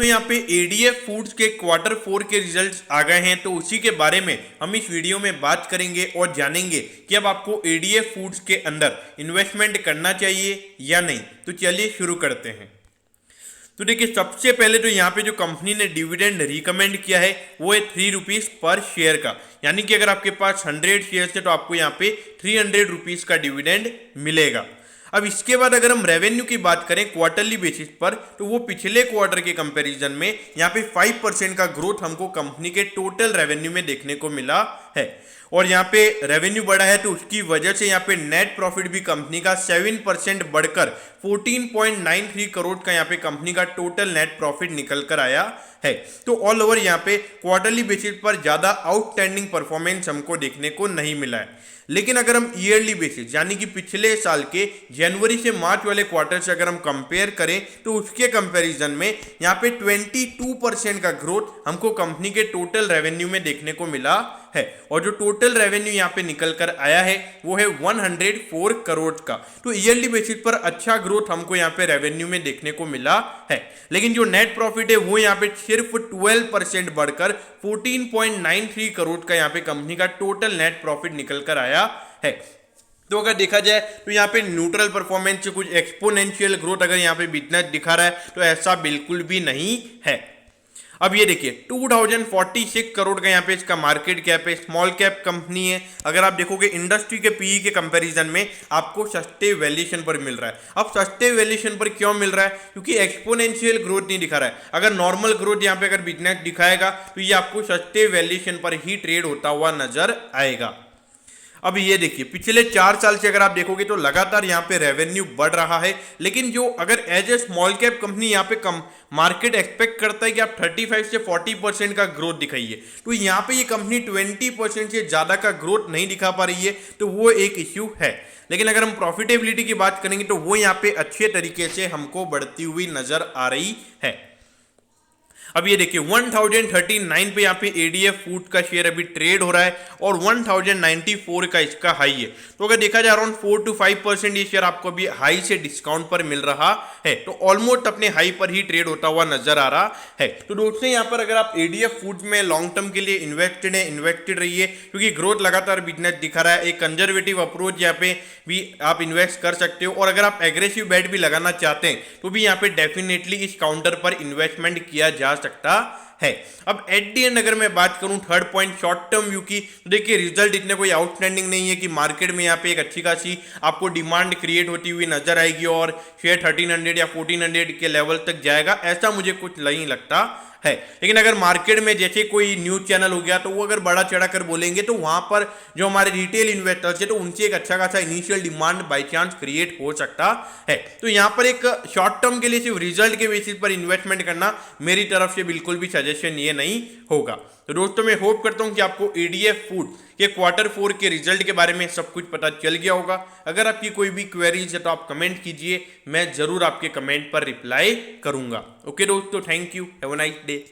दोस्तों यहाँ पे एडीएफ फूड्स के क्वार्टर 4 के रिजल्ट्स आ गए हैं, तो उसी के बारे में हम इस वीडियो में बात करेंगे और जानेंगे कि अब आपको एडीएफ फूड्स के अंदर इन्वेस्टमेंट करना चाहिए या नहीं। तो चलिए शुरू करते हैं। तो देखिए, सबसे पहले तो यहाँ पे जो कंपनी ने डिविडेंड रिकमेंड किया है वो है 3 रुपीज़ पर शेयर का, यानी कि अगर आपके पास 100 शेयर्स है तो आपको यहाँ पे 300 रुपीज़ का डिविडेंड मिलेगा। अब इसके बाद अगर हम रेवेन्यू की बात करें क्वार्टरली बेसिस पर, तो वो पिछले क्वार्टर के कंपैरिजन में यहाँ पे 5% का ग्रोथ हमको कंपनी के टोटल रेवेन्यू में देखने को मिला है। और यहाँ पे रेवेन्यू बढ़ा है तो उसकी वजह से यहाँ पे नेट प्रॉफिट भी कंपनी का 7% बढ़कर 14.93 करोड़ का यहाँ पे कंपनी का टोटल नेट प्रॉफिट निकल कर आया है। तो ऑल ओवर यहाँ पे क्वार्टरली बेसिस पर ज़्यादा आउटस्टैंडिंग परफॉर्मेंस हमको देखने को नहीं मिला है। लेकिन अगर हम ईयरली बेसिस यानी कि पिछले साल के जनवरी से मार्च वाले क्वार्टर से अगर हम कंपेयर करें तो उसके कंपैरिजन में यहाँ पे 22% का ग्रोथ हमको कंपनी के टोटल रेवेन्यू में देखने को मिला है। और जो टोटल रेवेन्यू यहाँ पे निकल कर आया है वो है 104 करोड़ का। तो ईयरली बेसिस पर अच्छा ग्रोथ हमको यहाँ पे रेवेन्यू में देखने को मिला है। लेकिन जो नेट प्रॉफिट है वो यहाँ पे सिर्फ 12% बढ़कर 14.93 करोड़ का यहाँ पे कंपनी का टोटल नेट प्रॉफिट निकल कर आया है। तो अगर देखा जाए तो यहाँ पे न्यूट्रल परफॉर्मेंस से कुछ एक्सपोनेंशियल ग्रोथ अगर यहाँ पे बिजनेस दिखा रहा है तो ऐसा बिल्कुल भी नहीं है। अब ये देखिए 2046 करोड़ का यहाँ पे इसका मार्केट कैप है, स्मॉल कैप कंपनी है। अगर आप देखोगे इंडस्ट्री के पीई के कंपैरिजन में आपको सस्ते वैल्यूएशन पर मिल रहा है। अब सस्ते वैल्यूएशन पर क्यों मिल रहा है? क्योंकि एक्सपोनेंशियल ग्रोथ नहीं दिखा रहा है। अगर नॉर्मल ग्रोथ यहाँ पे अगर बिजनेस दिखाएगा तो ये आपको सस्ते वैल्यूएशन पर ही ट्रेड होता हुआ नजर आएगा। अब ये देखिए पिछले 4 साल से अगर आप देखोगे तो लगातार यहाँ पे रेवेन्यू बढ़ रहा है, लेकिन जो अगर as a small cap company यहाँ पे कम मार्केट एक्सपेक्ट करता है कि आप 35 से 40% का ग्रोथ दिखाइए, तो यहाँ पे ये कंपनी 20% से ज़्यादा का ग्रोथ नहीं दिखा पा रही है, तो वो एक इश्यू है। लेकिन अगर हम प्रॉफिटेबिलिटी की बात करेंगे तो वो यहाँ पे अच्छे तरीके से हमको बढ़ती हुई नजर आ रही है। अब ये देखिए 1039 पे यहाँ पे एडीएफ फूड का शेयर अभी ट्रेड हो रहा है और 1094 का इसका हाई है। तो अगर देखा जाए अराउंड 4 to 5% ये शेयर आपको अभी हाई से डिस्काउंट पर मिल रहा है, तो ऑलमोस्ट अपने हाई पर ही ट्रेड होता हुआ नजर आ रहा है। तो दोस्तों यहाँ पर अगर आप एडीएफ फूड में लॉन्ग टर्म के लिए इन्वेस्टेड रहिए, क्योंकि ग्रोथ लगातार बिजनेस दिखा रहा है। एक कंजर्वेटिव अप्रोच यहाँ पे भी आप इन्वेस्ट कर सकते हो, और अगर आप एग्रेसिव बेट भी लगाना चाहते हैं तो भी यहाँ पे डेफिनेटली इस काउंटर पर इन्वेस्टमेंट किया जा सकता है। अब एट दी एंड अगर मैं बात करूं third point short term view की, तो देखिए रिजल्ट इतने कोई आउटस्टैंडिंग नहीं है कि मार्केट में यहाँ पे एक अच्छी खासी आपको डिमांड क्रिएट होती हुई नजर आएगी और शेयर 1300 या 1400 के लेवल तक जाएगा, ऐसा मुझे कुछ नहीं लगता है। लेकिन अगर मार्केट में जैसे कोई न्यूज चैनल हो गया तो वो अगर बड़ा चढ़ा कर बोलेंगे तो वहां पर जो हमारे रिटेल इन्वेस्टर्स है तो उनसे एक अच्छा खासा initial demand by chance create हो सकता है। तो यहाँ पर एक शॉर्ट टर्म के लिए सिर्फ रिजल्ट के बेसिस पर इन्वेस्टमेंट करना मेरी तरफ से बिल्कुल भी सजेशन ये नहीं होगा। तो दोस्तों मैं होप करता हूँ कि आपको एडीएफ फूड के क्वार्टर 4 के रिजल्ट के बारे में सब कुछ पता चल गया होगा। अगर आपकी कोई भी क्वेरीज है तो आप कमेंट कीजिए, मैं जरूर आपके कमेंट पर रिप्लाई करूंगा। ओके दोस्तों, thank you, have a nice day.